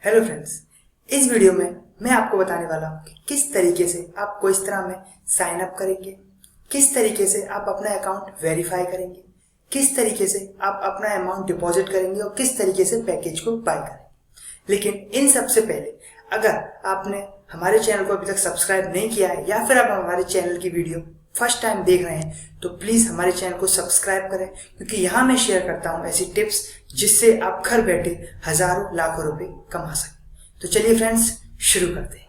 Hello friends, इस video में मैं आपको बताने वाला हूँ कि किस तरीके से आप कोइस्त्रा में साइन अप करेंगे, किस तरीके से आप अपना अकाउंट वेरीफाई करेंगे, किस तरीके से आप अपना अमाउंट डिपॉजिट करेंगे और किस तरीके से पैकेज को बाय करेंगे। लेकिन इन सबसे पहले अगर आपने हमारे चैनल को अभी तक सब्सक्राइब नहीं किया है या फिर आप हमारे चैनल की वीडियो फर्स्ट टाइम देख रहे हैं तो प्लीज़ हमारे चैनल को सब्सक्राइब करें, क्योंकि यहाँ मैं शेयर करता हूँ ऐसी टिप्स जिससे आप घर बैठे हजारों लाखों रुपए कमा सकें। तो चलिए फ्रेंड्स, शुरू करते हैं।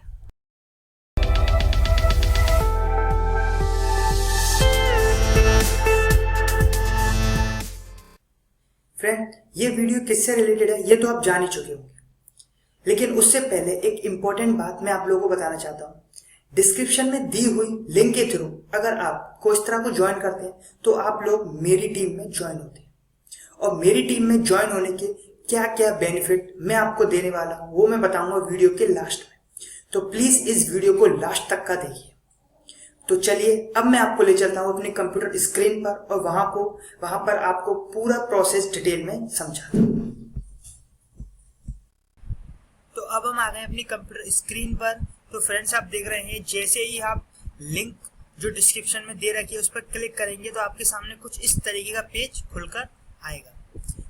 फ्रेंड, ये वीडियो किससे रिलेटेड है ये तो आप जान ही चुके होंगे, लेकिन उससे पहले एक इंपॉर्टेंट बात मैं आप लोगों को बताना चाहता हूँ। डिस्क्रिप्शन में दी हुई लिंक के थ्रू अगर आप कोइस्त्रा को ज्वाइन करते हैं तो आप लोग मेरी टीम में ज्वाइन होते हैं, और मेरी टीम में ज्वाइन होने के क्या क्या बेनिफिट मैं आपको देने वाला हूं वो मैं बताऊंगा वीडियो के लास्ट में। तो प्लीज इस वीडियो को लास्ट तक का देखिए। तो चलिए अब मैं आपको ले चलता हूं अपने कंप्यूटर स्क्रीन पर और वहां पर आपको पूरा प्रोसेस डिटेल में समझाता हूं। तो अब हम आ गए अपनी कंप्यूटर स्क्रीन पर। तो फ्रेंड्स, आप देख रहे हैं जैसे ही आप लिंक जो डिस्क्रिप्शन में दे रखी है उस पर क्लिक करेंगे तो आपके सामने कुछ इस तरीके का पेज खुलकर आएगा।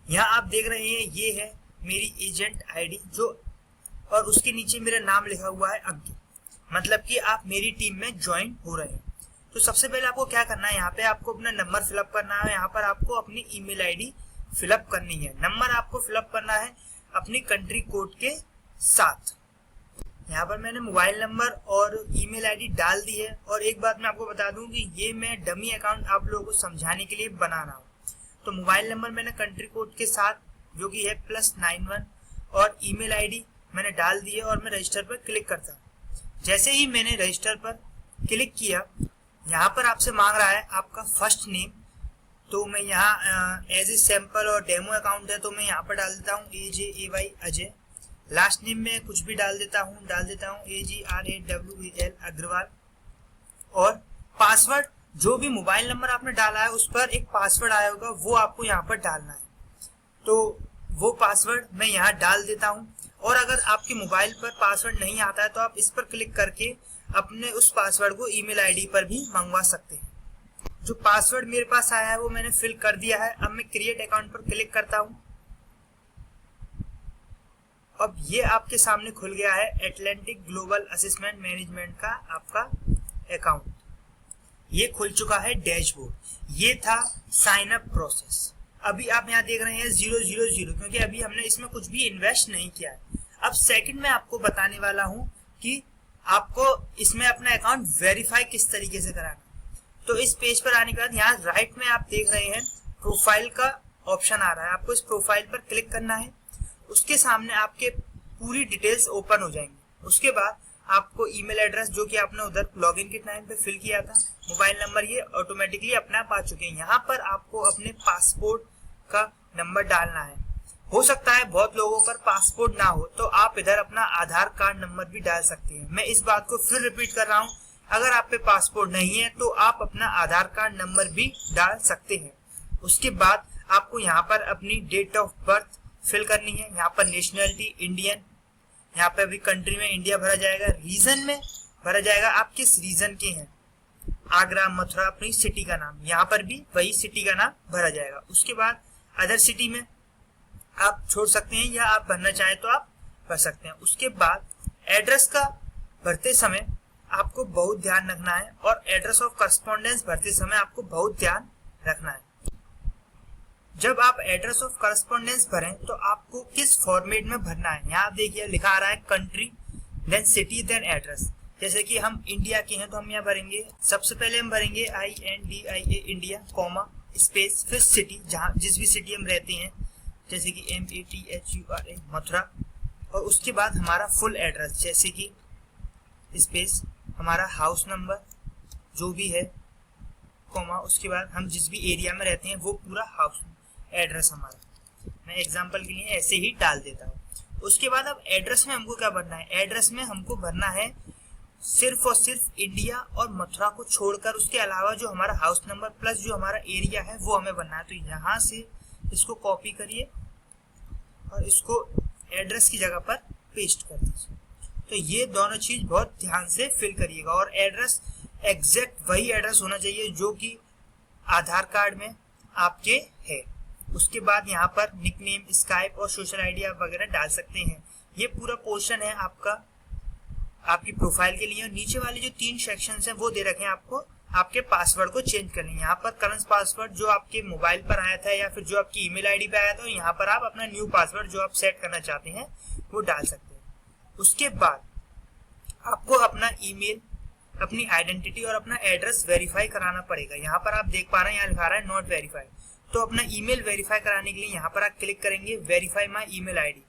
यहाँ आप देख रहे हैं ये है मेरी एजेंट आईडी जो, और उसके नीचे मेरा नाम लिखा हुआ है अंकित, मतलब कि आप मेरी टीम में ज्वाइन हो रहे हैं। तो सबसे पहले आपको क्या करना है, यहाँ पे आपको अपना नंबर फिलअप करना है। यहाँ पर आपको अपनी ईमेल आईडी फिलअप करनी है। नंबर आपको फिलअप करना है अपनी कंट्री कोड के साथ। यहाँ पर मैंने मोबाइल नंबर और ईमेल आईडी डाल दी है। और एक बात मैं आपको बता दूं कि ये मैं डमी अकाउंट आप लोगों को समझाने के लिए बना रहा हूँ। तो मोबाइल नंबर मैंने कंट्री कोड के साथ जो कि है +91 और ईमेल आईडी मैंने डाल दी है और मैं रजिस्टर पर क्लिक करता हूँ। जैसे ही मैंने रजिस्टर पर क्लिक किया, यहाँ पर आपसे मांग रहा है आपका फर्स्ट नेम। तो मैं यहाँ एज ए सैंपल और डेमो अकाउंट है तो मैं यहाँ पर डाल देता हूँ AJAY अजय। लास्ट नेम में कुछ भी डाल देता हूँ AGRAWAL अग्रवाल। और पासवर्ड, जो भी मोबाइल नंबर आपने डाला है उस पर एक पासवर्ड आया होगा वो आपको यहाँ पर डालना है। तो वो पासवर्ड मैं यहाँ डाल देता हूँ। और अगर आपके मोबाइल पर पासवर्ड नहीं आता है तो आप इस पर क्लिक करके अपने उस पासवर्ड को ईमेल आईडी पर भी मंगवा सकते हैं। जो पासवर्ड मेरे पास आया है वो मैंने फिल कर दिया है। अब मैं क्रिएट अकाउंट पर क्लिक करता हूँ। अब ये आपके सामने खुल गया है एटलांटिक ग्लोबल असेसमेंट मैनेजमेंट का आपका अकाउंट। ये खुल चुका है डैशबोर्ड। ये था साइन अप प्रोसेस। अभी आप यहाँ देख रहे हैं 000, क्योंकि अभी हमने इसमें कुछ भी इन्वेस्ट नहीं किया है। अब सेकंड में आपको बताने वाला हूँ कि आपको इसमें अपना अकाउंट वेरीफाई किस तरीके से कराना। तो इस पेज पर आने के बाद यहाँ राइट में आप देख रहे हैं प्रोफाइल का ऑप्शन आ रहा है। आपको इस प्रोफाइल पर क्लिक करना है। उसके सामने आपके पूरी डिटेल्स ओपन हो जाएंगी। उसके बाद आपको ईमेल एड्रेस जो कि आपने उधर लॉगिन के टाइम पे फिल किया था, मोबाइल नंबर, ये ऑटोमेटिकली अपने आप आ चुके हैं। यहाँ पर आपको अपने पासपोर्ट का नंबर डालना है। हो सकता है बहुत लोगों पर पासपोर्ट ना हो तो आप इधर अपना आधार कार्ड नंबर भी डाल सकते हैं। मैं इस बात को फिर रिपीट कर रहा हूँ, अगर आप पे पासपोर्ट नहीं है तो आप अपना आधार कार्ड नंबर भी डाल सकते हैं। उसके बाद आपको यहाँ पर अपनी डेट ऑफ बर्थ फिल करनी है। यहाँ पर नेशनलिटी इंडियन, यहाँ पे अभी कंट्री में इंडिया भरा जाएगा, रीजन में भरा जाएगा आप किस रीजन के हैं, आगरा, मथुरा, अपनी सिटी का नाम, यहाँ पर भी वही सिटी का नाम भरा जाएगा। उसके बाद अदर सिटी में आप छोड़ सकते हैं या आप भरना चाहें तो आप भर सकते हैं। उसके बाद एड्रेस का भरते समय आपको बहुत ध्यान रखना है, और एड्रेस ऑफ करस्पॉन्डेंस भरते समय आपको बहुत ध्यान रखना है। जब आप एड्रेस ऑफ करस्पॉन्डेंस भरें तो आपको किस फॉर्मेट में भरना है। यहाँ देखिए लिखा आ रहा है country, then city, then address. जैसे कि हम इंडिया के हैं तो हम यहाँ भरेंगे, सबसे पहले हम भरेंगे INDIA इंडिया, कॉमा, स्पेस, फिर सिटी, जहाँ जिस भी सिटी हम रहते हैं, जैसे कि MATHURA मथुरा। और उसके बाद हमारा फुल एड्रेस, जैसे कि स्पेस, हमारा हाउस नंबर जो भी है, कॉमा, उसके बाद हम जिस भी एरिया में रहते हैं वो पूरा हाउस एड्रेस हमारा। मैं एग्जांपल के लिए ऐसे ही डाल देता हूँ। उसके बाद अब एड्रेस में हमको क्या भरना है, एड्रेस में हमको भरना है सिर्फ और सिर्फ इंडिया और मथुरा को छोड़कर, उसके अलावा जो हमारा हाउस नंबर प्लस जो हमारा एरिया है वो हमें भरना है। तो यहाँ से इसको कॉपी करिए और इसको एड्रेस की जगह पर पेस्ट कर दीजिए। तो ये दोनों चीज बहुत ध्यान से फिल करिएगा और एड्रेस एग्जैक्ट वही एड्रेस होना चाहिए जो कि आधार कार्ड में आपके है। उसके बाद यहाँ पर निकनेम, स्काइप और सोशल आईडी आप वगैरह डाल सकते हैं। ये पूरा पोर्शन है आपका आपकी प्रोफाइल के लिए। और नीचे वाले जो 3 सेक्शंस हैं वो दे रखे हैं आपको आपके पासवर्ड को चेंज करने। यहाँ पर करंट पासवर्ड जो आपके मोबाइल पर आया था या फिर जो आपकी ईमेल आईडी पे आया था, यहाँ पर आप अपना न्यू पासवर्ड जो आप सेट करना चाहते हैं वो डाल सकते हैं। उसके बाद आपको अपना ईमेल, अपनी आइडेंटिटी और अपना एड्रेस वेरीफाई कराना पड़ेगा। यहाँ पर आप देख पा रहे हैं यहाँ लिखा रहा है नॉट वेरीफाइड। तो अपना ईमेल वेरीफाई कराने के लिए यहाँ पर आप क्लिक करेंगे वेरीफाई माई ईमेल आईडी।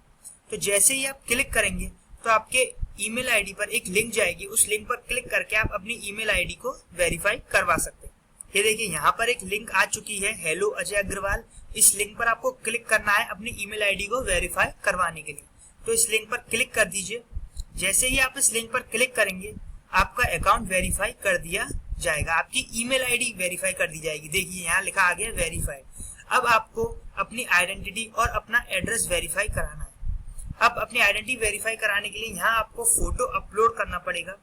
तो जैसे ही आप क्लिक करेंगे तो आपके ईमेल आईडी पर एक लिंक जाएगी, उस लिंक पर क्लिक करके आप अपनी ईमेल आईडी को वेरीफाई करवा सकते हैं। ये देखिए यहाँ पर एक लिंक आ चुकी है, हेलो अजय अग्रवाल। इस लिंक पर आपको क्लिक करना है अपनी ईमेल आईडी को वेरीफाई करवाने के लिए। तो इस लिंक पर क्लिक कर दीजिए। जैसे ही आप इस लिंक पर क्लिक करेंगे आपका अकाउंट वेरीफाई कर दिया जाएगा, आपकी ईमेल आईडी वेरीफाई कर दी जाएगी। देखिए यहाँ लिखा आ गया वेरीफाई। अब आपको अपनी आइडेंटिटी और अपना एड्रेस वेरीफाई कराना है। अब अपनी आइडेंटिटी वेरीफाई कराने के लिए यहाँ आपको फोटो अपलोड करना पड़ेगा।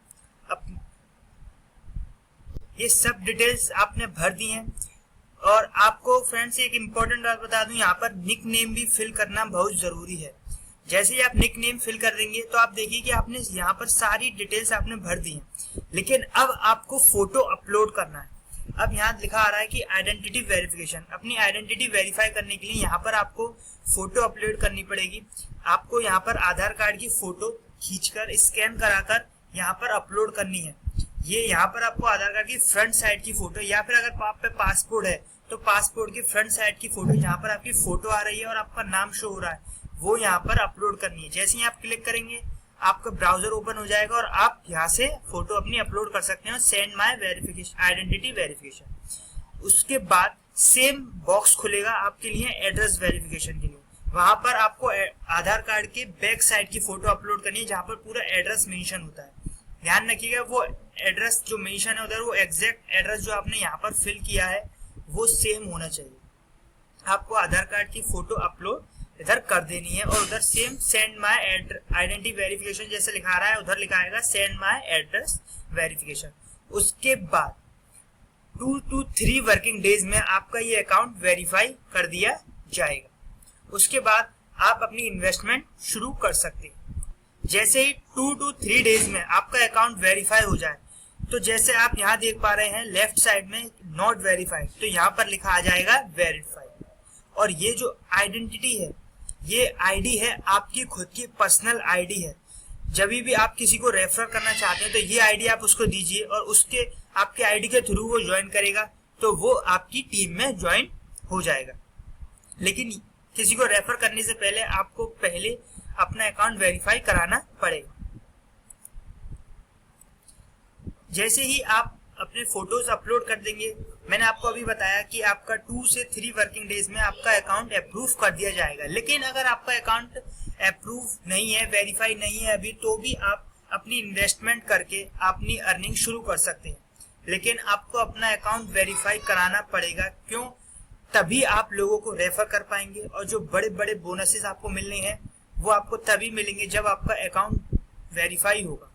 ये सब डिटेल्स आपने भर दी हैं। और आपको फ्रेंड्स एक इम्पोर्टेंट बात बता दूं, यहाँ पर निक नेम भी फिल करना बहुत जरूरी है। जैसे ही आप निक नेम फिल कर देंगे तो आप देखिए कि आपने यहाँ पर सारी डिटेल्स आपने भर दी हैं, लेकिन अब आपको फोटो अपलोड करना है। अब यहाँ लिखा आ रहा है कि आइडेंटिटी वेरिफिकेशन। अपनी आइडेंटिटी वेरीफाई करने के लिए यहाँ पर आपको फोटो अपलोड करनी पड़ेगी। आपको यहाँ पर आधार कार्ड की फोटो खींचकर स्कैन कराकर यहाँ पर अपलोड करनी है। ये यहाँ पर आपको आधार कार्ड की फ्रंट साइड की फोटो या फिर अगर आप पे पासपोर्ट है तो पासपोर्ट की फ्रंट साइड की फोटो जहाँ पर आपकी फोटो आ रही है और आपका नाम शो हो रहा है वो यहाँ पर अपलोड करनी है। जैसे ही आप क्लिक करेंगे आपका ब्राउजर ओपन हो जाएगा और आप यहाँ से फोटो अपनी अपलोड कर सकते हैं। Send my verification identity verification. उसके बाद सेम बॉक्स खुलेगा आपके लिए एड्रेस वेरिफिकेशन के लिए। वहां पर आपको आधार कार्ड के बैक साइड की फोटो अपलोड करनी है जहां पर पूरा एड्रेस मेंशन होता है। ध्यान रखिएगा वो एड्रेस जो मेंशन है उधर वो एग्जैक्ट एड्रेस जो आपने यहाँ पर फिल किया है वो सेम होना चाहिए। आपको आधार कार्ड की फोटो अपलोड इधर कर देनी है और उधर same send my identity verification जैसे लिखा रहा है उधर लिखा आएगा सेंड माय एड्रेस वेरिफिकेशन। उसके बाद 2 to 3 वर्किंग डेज में आपका ये अकाउंट वेरीफाई कर दिया जाएगा। उसके बाद आप अपनी इन्वेस्टमेंट शुरू कर सकते हैं। जैसे ही 2 to 3 डेज में आपका अकाउंट वेरीफाई हो जाए तो जैसे आप यहाँ देख पा रहे हैं लेफ्ट साइड में नॉट वेरीफाइड, तो यहाँ पर लिखा आ जाएगा वेरीफाइड। और ये जो आइडेंटिटी है ये आईडी है आपकी खुद की पर्सनल आईडी है। जब भी आप किसी को रेफर करना चाहते हैं तो ये आईडी आप उसको दीजिए और उसके आपके आईडी के थ्रू वो ज्वाइन करेगा तो वो आपकी टीम में ज्वाइन हो जाएगा। लेकिन किसी को रेफर करने से पहले आपको पहले अपना अकाउंट वेरीफाई कराना पड़ेगा। जैसे ही आप अपने फोटोज अपलोड कर देंगे, मैंने आपको अभी बताया कि आपका 2 से 3 वर्किंग डेज में आपका अकाउंट अप्रूव कर दिया जाएगा। लेकिन अगर आपका अकाउंट अप्रूव नहीं है, वेरीफाई नहीं है अभी, तो भी आप अपनी इन्वेस्टमेंट करके अपनी अर्निंग शुरू कर सकते हैं। लेकिन आपको अपना अकाउंट वेरीफाई कराना पड़ेगा। क्यों? तभी आप लोगों को रेफर कर पाएंगे और जो बड़े बड़े बोनसेस आपको मिलने हैं वो आपको तभी मिलेंगे जब आपका अकाउंट वेरीफाई होगा।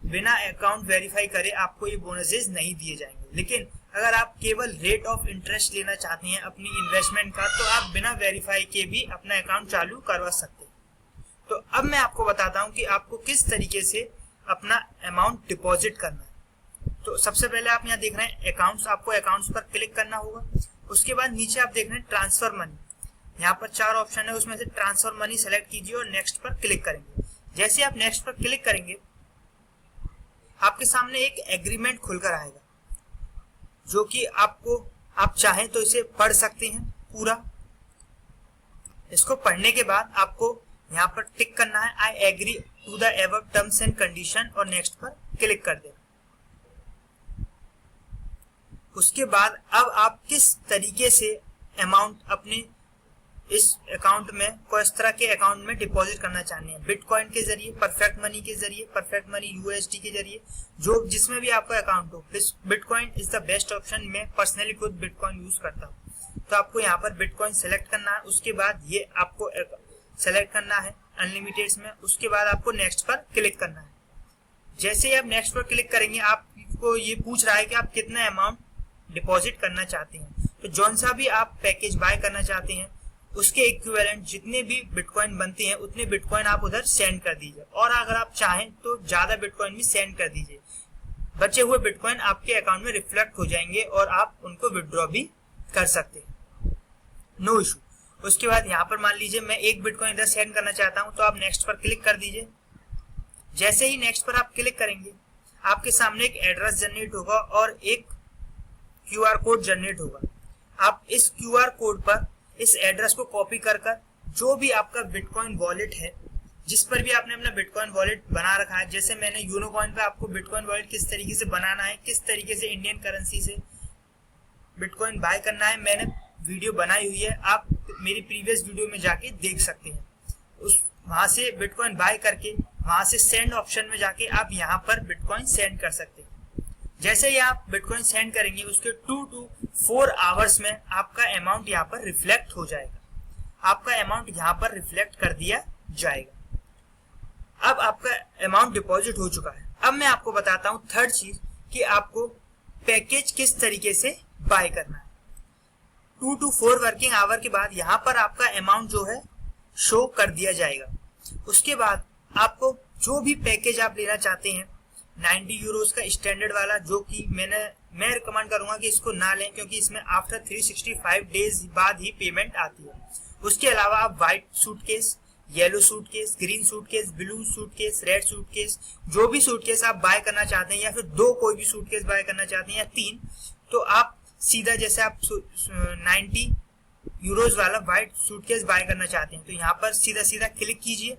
बिना अकाउंट वेरीफाई करे आपको ये बोनसेस नहीं दिए जाएंगे। लेकिन अगर आप केवल रेट ऑफ इंटरेस्ट लेना चाहते हैं अपनी इन्वेस्टमेंट का तो आप बिना वेरीफाई के भी अपना अकाउंट चालू करवा सकते हैं। तो अब मैं आपको बताता हूँ कि आपको किस तरीके से अपना अमाउंट डिपॉजिट करना है। तो सबसे पहले आप यहाँ देख रहे हैं अकाउंट्स, आपको अकाउंट्स पर क्लिक करना होगा। उसके बाद नीचे आप देख रहे हैं ट्रांसफर मनी, यहाँ पर 4 ऑप्शन है, उसमें से ट्रांसफर मनी सेलेक्ट कीजिए और नेक्स्ट पर क्लिक करेंगे। जैसे आप नेक्स्ट पर क्लिक करेंगे आपके सामने एक एग्रीमेंट खुलकर आएगा जो कि आप चाहें तो इसे पढ़ सकते हैं पूरा। इसको पढ़ने के बाद आपको यहाँ पर टिक करना है I agree to the above terms and condition और नेक्स्ट पर क्लिक कर देना। उसके बाद अब आप किस तरीके से अमाउंट अपने इस अकाउंट में किस तरह के अकाउंट में डिपॉजिट करना चाहते हैं, बिटकॉइन के जरिए, परफेक्ट मनी के जरिए, परफेक्ट मनी यूएसडी के जरिए, जो जिसमें भी आपका अकाउंट हो। Bitcoin is the best option. मैं पर्सनली खुद बिटकॉइन यूज करता हूँ। तो आपको यहाँ पर बिटकॉइन सेलेक्ट करना है। उसके बाद ये आपको सेलेक्ट करना है अनलिमिटेड में। उसके बाद आपको नेक्स्ट पर क्लिक करना है। जैसे ही आप नेक्स्ट पर क्लिक करेंगे आपको ये पूछ रहा है कि आप कितना अमाउंट डिपॉजिट करना चाहते हैं। तो जौन सा भी आप पैकेज बाय करना चाहते हैं उसके इक्विवेलेंट जितने भी बिटकॉइन बनते हैं उतने बिटकॉइन आप उधर सेंड कर दीजिए, और अगर आप चाहें तो ज्यादा बिटकॉइन भी सेंड कर दीजिए। बचे हुए बिटकॉइन आपके अकाउंट में रिफ्लेक्ट हो जाएंगे और आप उनको विड्रॉ भी कर सकते हैं, नो इशू। उसके बाद यहाँ पर मान लीजिए मैं एक बिटकॉइन इधर सेंड करना चाहता हूँ, तो आप नेक्स्ट पर क्लिक कर दीजिए। जैसे ही नेक्स्ट पर आप क्लिक करेंगे आपके सामने एक एड्रेस जनरेट होगा और एक क्यूआर कोड जनरेट होगा। आप इस क्यूआर कोड पर इस एड्रेस को कॉपी कर जो भी आपका बिटकॉइन वॉलेट है, जिस पर भी आपने अपना बिटकॉइन वॉलेट बना रखा है, जैसे मैंने यूनोकॉइन पे आपको बिटकॉइन वॉलेट किस तरीके से बनाना है, किस तरीके से इंडियन करेंसी से बिटकॉइन बाय करना है, मैंने वीडियो बनाई हुई है, आप मेरी प्रीवियस वीडियो में जाके देख सकते हैं। वहां से बिटकॉइन बाय करके वहां से सेंड ऑप्शन में जाके आप यहाँ पर बिटकॉइन सेंड कर सकते हैं। जैसे ही आप बिटकॉइन सेंड करेंगे उसके 2 to 4 आवर्स में आपका अमाउंट यहाँ पर रिफ्लेक्ट हो जाएगा। आपका अमाउंट यहाँ पर रिफ्लेक्ट कर दिया जाएगा। अब आपका अमाउंट डिपॉजिट हो चुका है। अब मैं आपको बताता हूँ थर्ड चीज कि आपको पैकेज किस तरीके से बाय करना है। 2 to 4 वर्किंग आवर के बाद यहाँ पर आपका अमाउंट जो है शो कर दिया जाएगा। उसके बाद आपको जो भी पैकेज आप लेना चाहते हैं, 90 यूरोस का स्टैंडर्ड वाला, जो कि मैं रिकमेंड करूंगा कि इसको ना लें, क्योंकि इसमें आफ्टर 365 डेज बाद ही पेमेंट आती है। उसके अलावा आप white suitcase, yellow suitcase, green suitcase, blue suitcase, red suitcase, जो भी सूटकेस आप बाय करना चाहते हैं, या फिर 2 कोई भी सूटकेस बाय करना चाहते हैं या 3, तो आप सीधा जैसे आप 90 यूरोज वाला व्हाइट सूटकेस बाय करना चाहते हैं तो यहाँ पर सीधा सीधा क्लिक कीजिए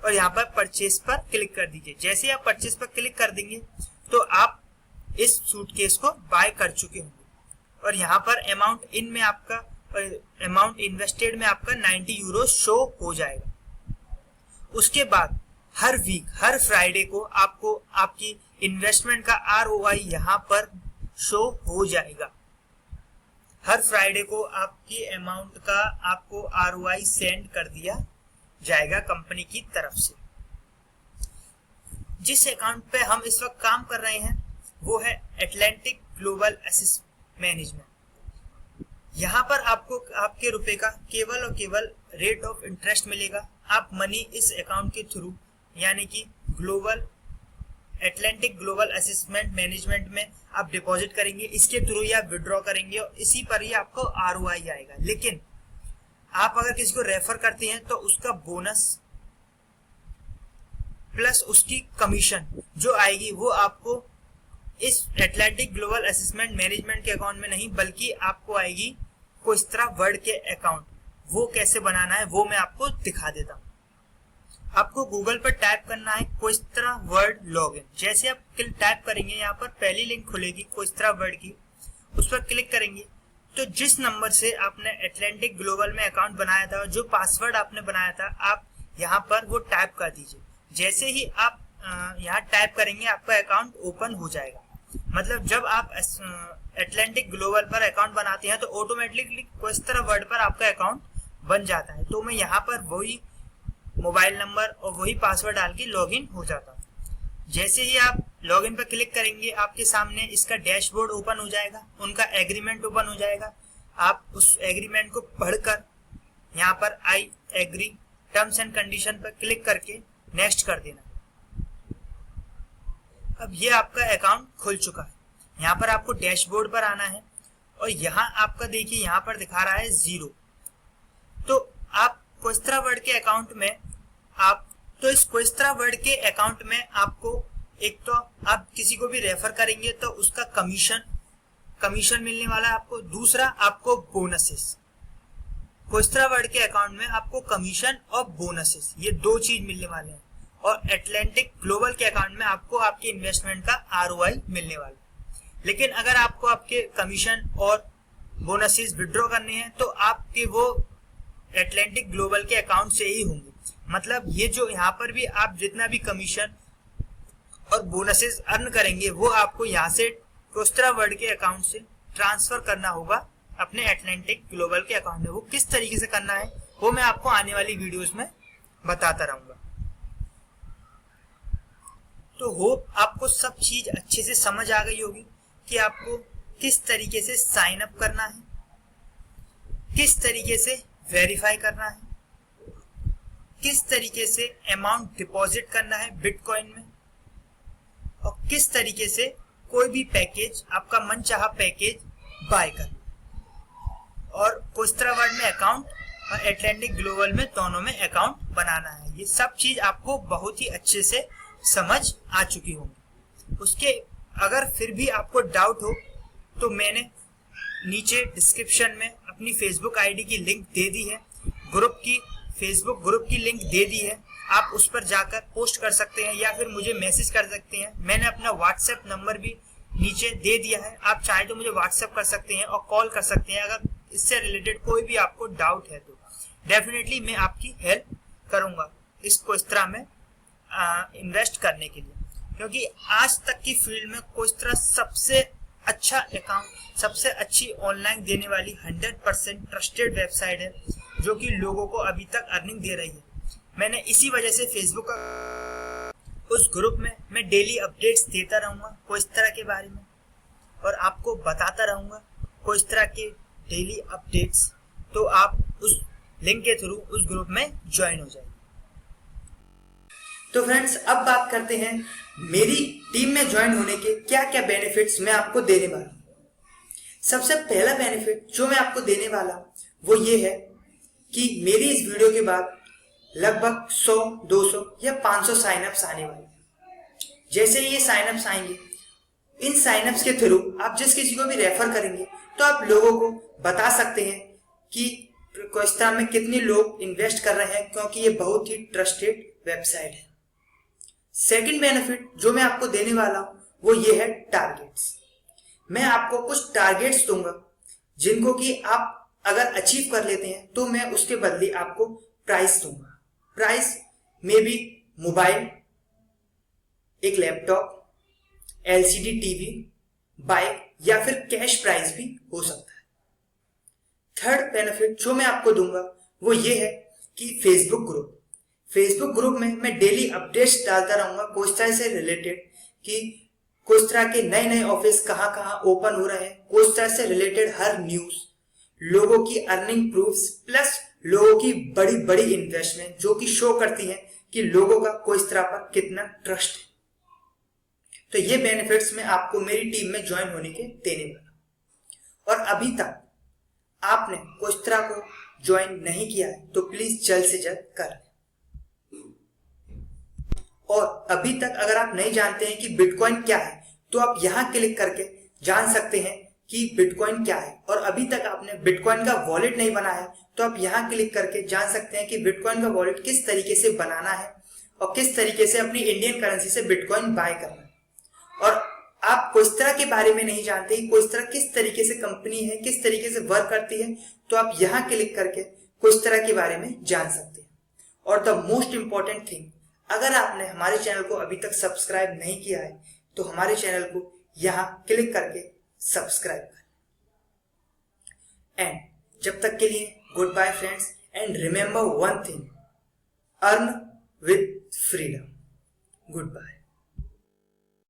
और यहाँ पर परचेस पर क्लिक कर दीजिए। जैसे ही आप परचेस पर क्लिक कर देंगे तो आप इस सूटकेस को बाय कर चुके होंगे और यहाँ पर अमाउंट इन में आपका और अमाउंट इन्वेस्टेड में आपका 90 यूरो शो हो जाएगा। उसके बाद हर वीक, हर फ्राइडे को आपको आपकी इन्वेस्टमेंट का ROI यहाँ पर शो हो जाएगा। हर फ्राइडे को आपकी अमाउंट का आपको ROI सेंड कर दिया जाएगा कंपनी की तरफ से। जिस अकाउंट पे हम इस वक्त काम कर रहे हैं वो है एटलांटिक ग्लोबल एसेट मैनेजमेंट। यहाँ पर आपको आपके रुपए का केवल और केवल रेट ऑफ इंटरेस्ट मिलेगा। आप मनी इस अकाउंट के थ्रू यानी कि एटलांटिक ग्लोबल असेसमेंट मैनेजमेंट में आप डिपॉजिट करेंगे, इसके थ्रू ही आप विड्रॉ करेंगे और इसी पर ही आपको ROI आएगा। लेकिन आप अगर किसी को रेफर करते हैं तो उसका बोनस प्लस उसकी कमीशन जो आएगी वो आपको इस एटलांटिक ग्लोबल असेसमेंट मैनेजमेंट के अकाउंट में नहीं, बल्कि आपको आएगी कोइस्त्रा वर्ड के अकाउंट। वो कैसे बनाना है वो मैं आपको दिखा देता हूँ। आपको गूगल पर टाइप करना है कोइस्त्रा वर्ड लॉगिन। जैसे आप टाइप करेंगे यहाँ पर पहली लिंक खुलेगी कोइस्त्रा वर्ड की, उस पर क्लिक करेंगे तो जिस नंबर से आपने एटलांटिक ग्लोबल में अकाउंट बनाया था और जो पासवर्ड आपने बनाया था आप यहाँ पर वो टाइप कर दीजिए। जैसे ही आप यहाँ टाइप करेंगे आपका अकाउंट ओपन हो जाएगा। मतलब जब आप एटलांटिक ग्लोबल पर अकाउंट बनाते हैं तो ऑटोमेटिकली कोइस्त्रा वर्ड पर आपका अकाउंट बन जाता है। तो मैं यहाँ पर वही मोबाइल नंबर और वही पासवर्ड डाल के लॉगिन हो जाता हूँ। जैसे ही आप लॉगिन पर क्लिक करेंगे आपके सामने इसका डैशबोर्ड ओपन हो जाएगा, उनका एग्रीमेंट ओपन हो जाएगा। आप उस एग्रीमेंट को पढ़कर यहाँ पर I agree terms and condition पर क्लिक करके नेक्स्ट कर देना। अब ये आपका अकाउंट खुल चुका है। यहाँ पर आपको डैशबोर्ड पर आना है और यहाँ आपका देखिए यहाँ पर दिखा रहा है 0। तो आप कोइस्त्रा वर्ड के अकाउंट में इस कोइस्त्रा वर्ड के अकाउंट में आपको एक तो आप किसी को भी रेफर करेंगे तो उसका कमीशन मिलने वाला है आपको। दूसरा आपको बोनसेस। कोइस्त्रा वर्ड के अकाउंट में आपको कमीशन और बोनसेस ये 2 चीज मिलने वाले हैं और एटलांटिक ग्लोबल के अकाउंट में आपको आपके इन्वेस्टमेंट का ROI मिलने वाला है। लेकिन अगर आपको आपके कमीशन और बोनसेस विड्रॉ करने हैं तो आपके वो एटलांटिक ग्लोबल के अकाउंट से ही होंगे। मतलब ये जो यहाँ पर भी आप जितना भी कमीशन और बोनसेस अर्न करेंगे वो आपको यहाँ से कोइस्त्रा वर्ड के अकाउंट से ट्रांसफर करना होगा अपने एटलांटिक ग्लोबल के अकाउंट में। वो किस तरीके से करना है वो मैं आपको आने वाली वीडियोस में बताता रहूंगा। तो होप आपको सब चीज अच्छे से समझ आ गई होगी कि आपको किस तरीके से साइन अप करना है, किस तरीके से वेरीफाई करना है, किस तरीके से अमाउंट डिपॉजिट करना है बिटकॉइन में, और किस तरीके से कोई भी पैकेज, आपका मनचाहा पैकेज बाय करना, और कोस्त्रा वर्ल्ड में अकाउंट और एटलांटिक ग्लोबल में दोनों में अकाउंट बनाना है। ये सब चीज आपको बहुत ही अच्छे से समझ आ चुकी होंगी। उसके अगर फिर भी आपको डाउट हो तो मैंने नीचे डिस्क्रिप्शन में अपनी फेसबुक आईडी की लिंक दे दी है, फेसबुक ग्रुप की लिंक दे दी है, आप उस पर जाकर पोस्ट कर सकते हैं या फिर मुझे मैसेज कर सकते हैं। मैंने अपना व्हाट्सएप नंबर भी नीचे दे दिया है, आप चाहे तो मुझे व्हाट्सएप कर सकते हैं और कॉल कर सकते हैं। अगर इससे रिलेटेड कोई भी आपको डाउट है तो डेफिनेटली मैं आपकी हेल्प करूंगा इस कोस्त्रा में इन्वेस्ट करने के लिए, क्योंकि आज तक की फील्ड में कोस्त्रा सबसे अच्छा अकाउंट, सबसे अच्छी ऑनलाइन देने वाली 100% ट्रस्टेड वेबसाइट है जो कि लोगों को अभी तक अर्निंग दे रही है। मैंने इसी वजह से फेसबुक उस ग्रुप में मैं डेली अपडेट्स देता रहूंगा कोस्त्रा के बारे में और आपको बताता रहूंगा कोस्त्रा के डेली अपडेट्स, तो आप उस लिंक के थ्रू उस ग्रुप में ज्वाइन हो जाए। तो फ्रेंड्स, अब बात करते हैं मेरी टीम में ज्वाइन होने के क्या क्या बेनिफिट्स मैं आपको देने वाला हूं। सबसे पहला बेनिफिट जो मैं आपको देने वाला वो ये है कि मेरी इस वीडियो के बाद लगभग 100, 200 या 500 साइनअप्स आने वाले। जैसे ये साइनअप्स आएंगे, इन साइनअप्स के थ्रू आप जिस किसी को भी रेफर करेंगे तो आप लोगों को बता सकते हैं कि कोस्त्रा में कितने लोग इन्वेस्ट कर रहे हैं, क्योंकि ये बहुत ही ट्रस्टेड वेबसाइट है। सेकंड बेनिफिट जो मैं आपको देने वाला हूं वो ये है टारगेट्स। मैं आपको कुछ टारगेट्स दूंगा जिनको कि आप अगर अचीव कर लेते हैं तो मैं उसके बदले आपको प्राइस दूंगा। प्राइस में भी मोबाइल, एक लैपटॉप, एलसीडी टीवी, बाइक या फिर कैश प्राइस भी हो सकता है। थर्ड बेनिफिट जो मैं आपको दूंगा वो ये है कि फेसबुक ग्रुप में मैं डेली अपडेट्स डालता रहूंगा कोस्त्रा से रिलेटेड, कि कोस्त्रा के नए नए ऑफिस कहां कहां ओपन हो रहे हैं, कोस्त्रा से रिलेटेड हर न्यूज, लोगों की अर्निंग प्रूफ्स, प्लस लोगों की बड़ी बड़ी इन्वेस्टमेंट जो कि शो करती हैं कि लोगों का कोस्त्रा पर कितना ट्रस्ट है। तो ये बेनिफिट्स मैं आपको मेरी टीम में ज्वाइन होने के देने वाला। और अभी तक आपने कोस्त्रा को ज्वाइन नहीं किया है तो प्लीज जल्द से जल्द कर। और अभी तक अगर आप नहीं जानते हैं कि बिटकॉइन क्या है तो आप यहां क्लिक करके जान सकते हैं कि बिटकॉइन क्या है। और अभी तक आपने बिटकॉइन का वॉलेट नहीं बनाया तो आप यहां क्लिक करके जान सकते हैं कि बिटकॉइन का वॉलेट किस तरीके से बनाना है और किस तरीके से अपनी इंडियन करेंसी से बिटकॉइन बाय करना है। और आप कोस्त्रा के बारे में नहीं जानते कि कोस्त्रा किस तरीके से कंपनी है, किस तरीके से वर्क करती है, तो आप यहां क्लिक करके कोस्त्रा के बारे में जान सकते हैं। और द मोस्ट इंपॉर्टेंट थिंग, अगर आपने हमारे चैनल को अभी तक सब्सक्राइब नहीं किया है तो हमारे चैनल को यहां क्लिक करके सब्सक्राइब करें। एंड जब तक के लिए good bye friends, and remember one thing, earn with freedom. Good bye.